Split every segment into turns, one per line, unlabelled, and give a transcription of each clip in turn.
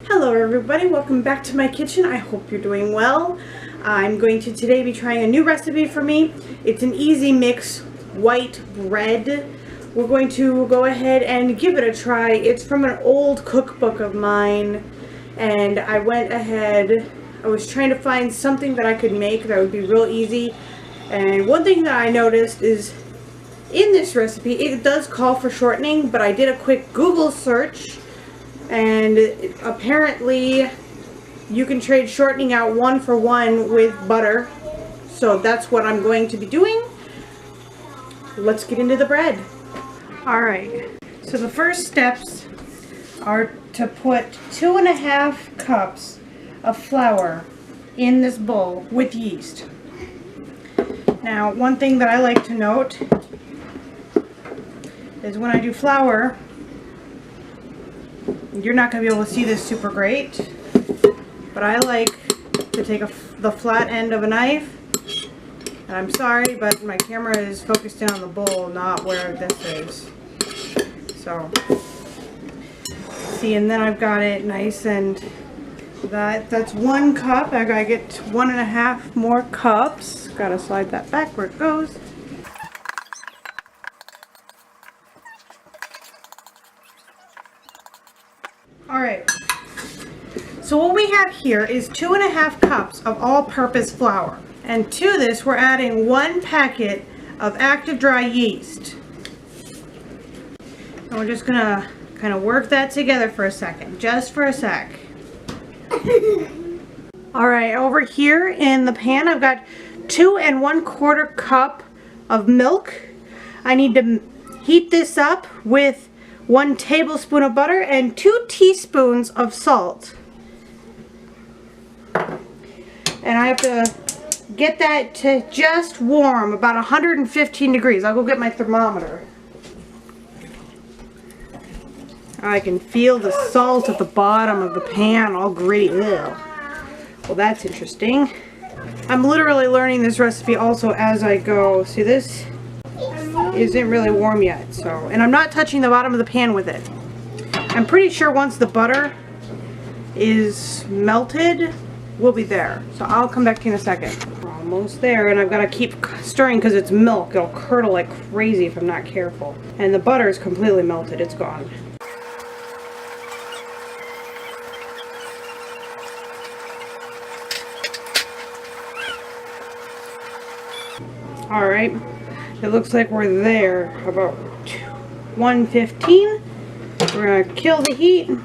Hello everybody, welcome back to my kitchen. I hope you're doing well. I'm going to today be trying a new recipe for me. It's an easy mix white bread. We're going to go ahead and give it a try. It's from an old cookbook of mine, and I went ahead, I was trying to find something that I could make that would be real easy. And one thing that I noticed is in this recipe, it does call for shortening, but I did a quick Google search, and apparently you can trade shortening out 1 for 1 with butter. So that's what I'm going to be doing. Let's get into the bread. Alright, so the first steps are to put 2½ cups of flour in this bowl with yeast. Now, one thing that I like to note is when I do flour, you're not going to be able to see this super great, but I like to take the flat end of a knife, and I'm sorry, but my camera is focused in on the bowl, not where this is. So, see, and then I've got it nice, and that's 1 cup. I gotta get 1½ more cups. Gotta slide that back where it goes. Alright, so what we have here is 2½ cups of all-purpose flour, and to this we're adding 1 packet of active dry yeast. And we're just gonna kind of work that together for a second, just for a sec. Alright, over here in the pan I've got 2 1/4 cup of milk. I need to heat this up with 1 tablespoon of butter and 2 teaspoons of salt. And I have to get that to just warm, about 115 degrees. I'll go get my thermometer. I can feel the salt at the bottom of the pan, all gritty. Ugh. Well, that's interesting. I'm literally learning this recipe also as I go. See, this isn't really warm yet, so, and I'm not touching the bottom of the pan with it. I'm pretty sure once the butter is melted, we'll be there. So I'll come back to you in a second. We're almost there, and I've got to keep stirring because it's milk. It'll curdle like crazy if I'm not careful. And the butter is completely melted. It's gone. Alright, it looks like we're there, about 115. We're going to kill the heat, and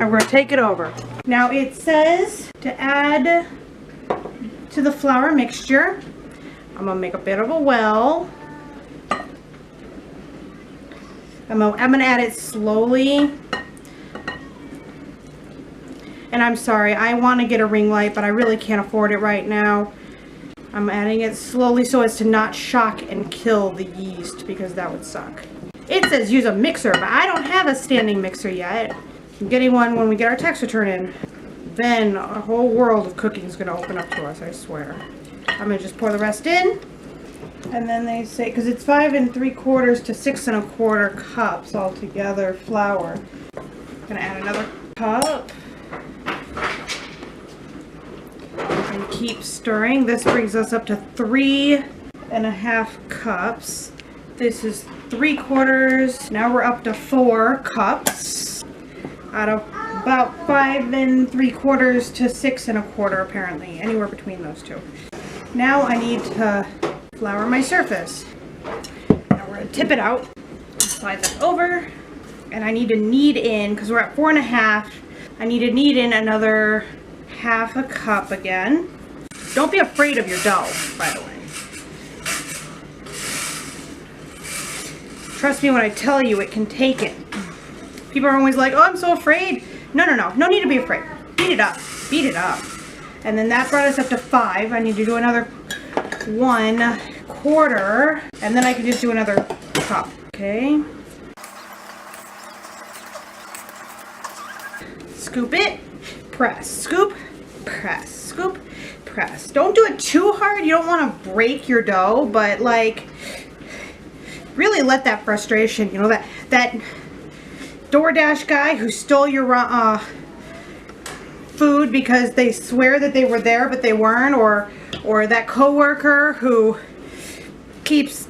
we're going to take it over. Now it says to add to the flour mixture. I'm going to make a bit of a well. I'm going to add it slowly. And I'm sorry, I want to get a ring light, but I really can't afford it right now. I'm adding it slowly so as to not shock and kill the yeast, because that would suck. It says use a mixer, but I don't have a standing mixer yet. I'm getting one when we get our tax return in. Then a whole world of cooking is going to open up to us, I swear. I'm going to just pour the rest in. And then they say, because it's 5 3/4 to 6 1/4 cups altogether flour. I'm going to add another cup. And keep stirring. This brings us up to 3½ cups. This is 3/4. Now we're up to 4 cups out of about 5 3/4 to 6 1/4 apparently, anywhere between those two. Now I need to flour my surface. Now we're going to tip it out, slide that over, and I need to knead in, because we're at 4½. I need to knead in another ½ cup again. Don't be afraid of your dough, by the way. Trust me when I tell you, it can take it. People are always like, oh, I'm so afraid. No, no need to be afraid. Beat it up, beat it up. And then that brought us up to 5. I need to do another 1/4, and then I can just do another cup, okay? Scoop it, press, scoop, press, scoop, press. Don't do it too hard. You don't want to break your dough, but like really let that frustration, you know, that DoorDash guy who stole your food because they swear that they were there but they weren't, or that coworker who keeps,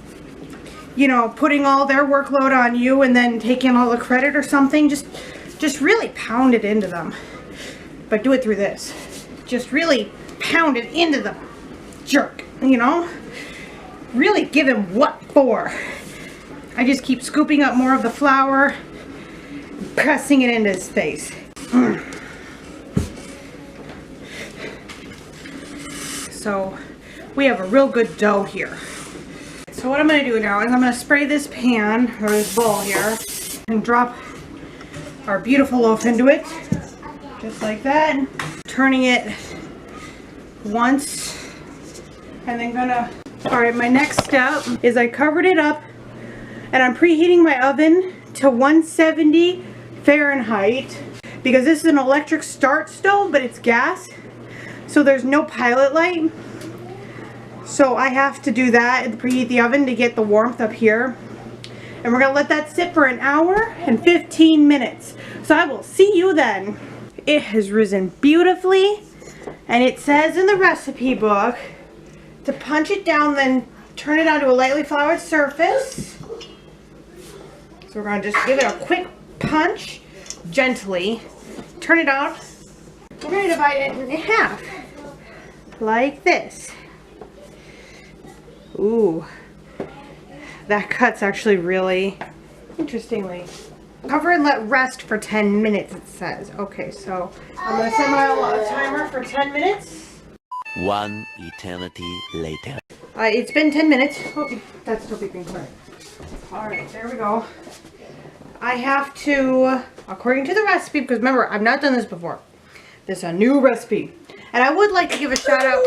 you know, putting all their workload on you and then taking all the credit or something. Just really pound it into them. But do it through this. Just really pound it into the jerk, you know? Really give him what for. I just keep scooping up more of the flour, pressing it into his face. So we have a real good dough here. So what I'm going to do now is I'm going to spray this pan, or this bowl here, and drop our beautiful loaf into it. Just like that. Turning it once, and then gonna... Alright, my next step is I covered it up, and I'm preheating my oven to 170 Fahrenheit, because this is an electric start stove, but it's gas, so there's no pilot light. So I have to do that and preheat the oven to get the warmth up here. And we're going to let that sit for an hour and 15 minutes. So I will see you then. It has risen beautifully, and it says in the recipe book to punch it down, then turn it onto a lightly floured surface. So we're going to just give it a quick punch, gently. Turn it off. We're going to divide it in half, like this. Ooh, that cuts actually really interestingly. Cover and let rest for 10 minutes, it says. Okay, so I'm going to set my timer for 10 minutes.
One eternity later.
It's been 10 minutes. Oh, that's still beeping. Alright, there we go. I have to, according to the recipe, because remember, I've not done this before. This is a new recipe. And I would like to give a shout out.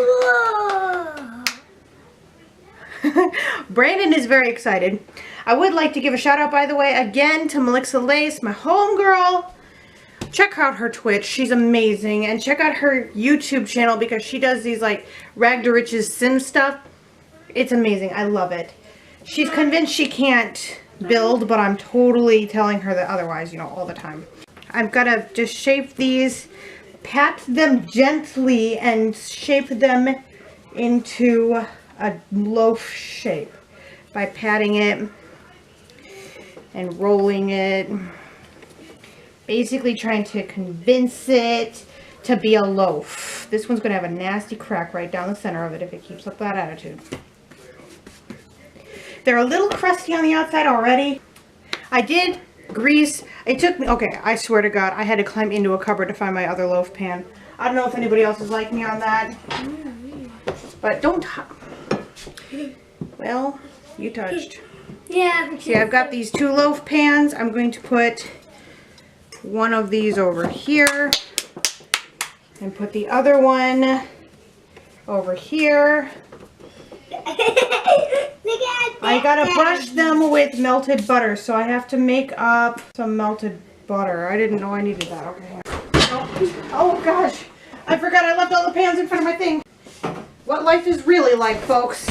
Brandon is very excited. I would like to give a shout out, by the way, again to Melissa Lace, my homegirl. Check out her Twitch. She's amazing. And check out her YouTube channel because she does these like Rag to Riches sim stuff. It's amazing. I love it. She's convinced she can't build, but I'm totally telling her that otherwise, you know, all the time. I've got to just shape these, pat them gently and shape them into a loaf shape by patting it and rolling it, basically trying to convince it to be a loaf. This one's going to have a nasty crack right down the center of it if it keeps up that attitude. They're a little crusty on the outside already. I did grease. It took me, okay, I swear to God, I had to climb into a cupboard to find my other loaf pan. I don't know if anybody else is like me on that, but don't. Well, you touched.
Yeah.
See, I've got these two loaf pans. I'm going to put one of these over here and put the other one over here. I gotta brush them with melted butter, so I have to make up some melted butter. I didn't know I needed that. Okay. Oh gosh, I forgot I left all the pans in front of my thing. What life is really like, folks.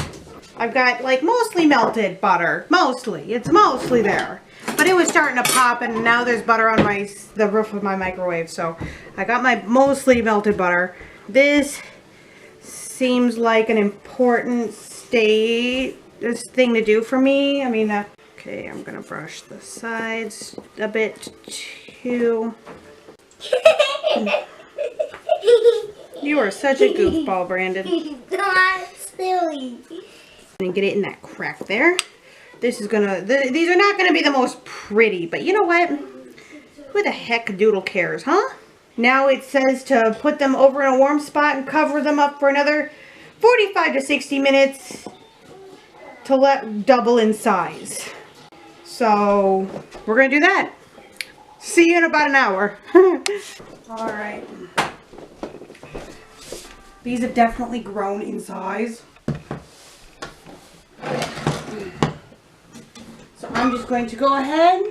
I've got like mostly melted butter. Mostly. It's mostly there. But it was starting to pop, and now there's butter on the roof of my microwave. So I got my mostly melted butter. This seems like an important thing to do for me. I mean, okay, I'm going to brush the sides a bit too. You are such a goofball, Brandon.
Not silly.
And get it in that crack there. This is gonna, these are not gonna be the most pretty, but you know what? Who the heck doodle cares, huh? Now it says to put them over in a warm spot and cover them up for another 45 to 60 minutes to let double in size. So we're gonna do that. See you in about an hour. All right. These have definitely grown in size. So I'm just going to go ahead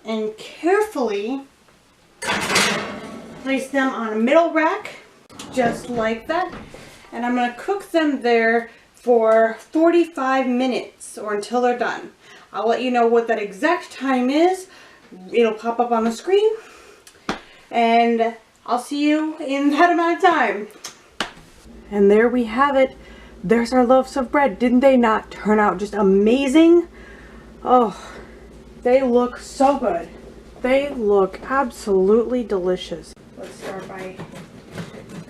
and carefully place them on a middle rack, just like that. And I'm going to cook them there for 45 minutes or until they're done. I'll let you know what that exact time is. It'll pop up on the screen. And I'll see you in that amount of time. And there we have it. There's our loaves of bread. Didn't they not turn out just amazing? Oh, they look so good. They look absolutely delicious. Let's start by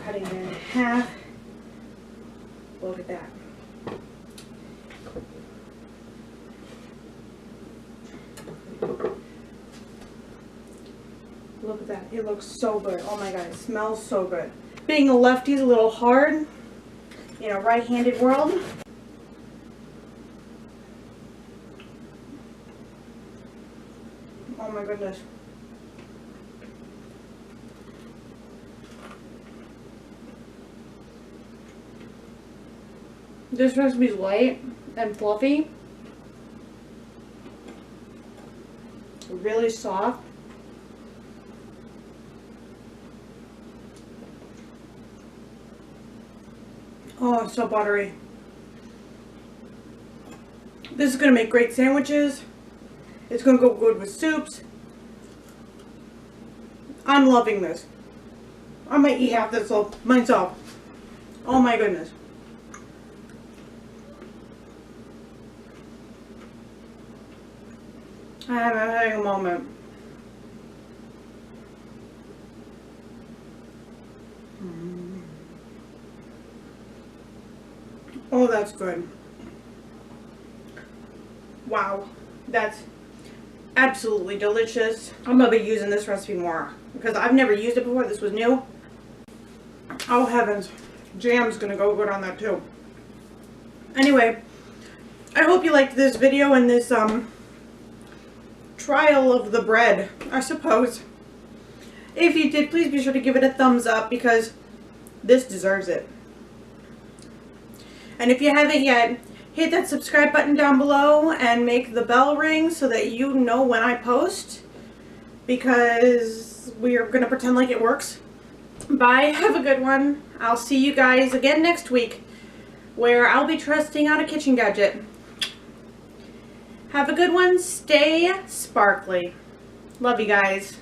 cutting it in half. Look at that. Look at that. It looks so good. Oh my god, it smells so good. Being a lefty is a little hard in a right-handed world. Oh my goodness. This recipe is light and fluffy. Really soft. Oh, it's so buttery. This is going to make great sandwiches. It's going to go good with soups. I'm loving this. I might eat half this myself. Oh my goodness. I'm having a moment. Oh, that's good. Wow, that's absolutely delicious. I'm gonna be using this recipe more because I've never used it before. This was new. Oh heavens, jam's gonna go good on that too. Anyway, I hope you liked this video and this trial of the bread, I suppose. If you did, please be sure to give it a thumbs up because this deserves it. And if you haven't yet, hit that subscribe button down below and make the bell ring so that you know when I post, because we are going to pretend like it works. Bye, have a good one. I'll see you guys again next week where I'll be testing out a kitchen gadget. Have a good one. Stay sparkly. Love you guys.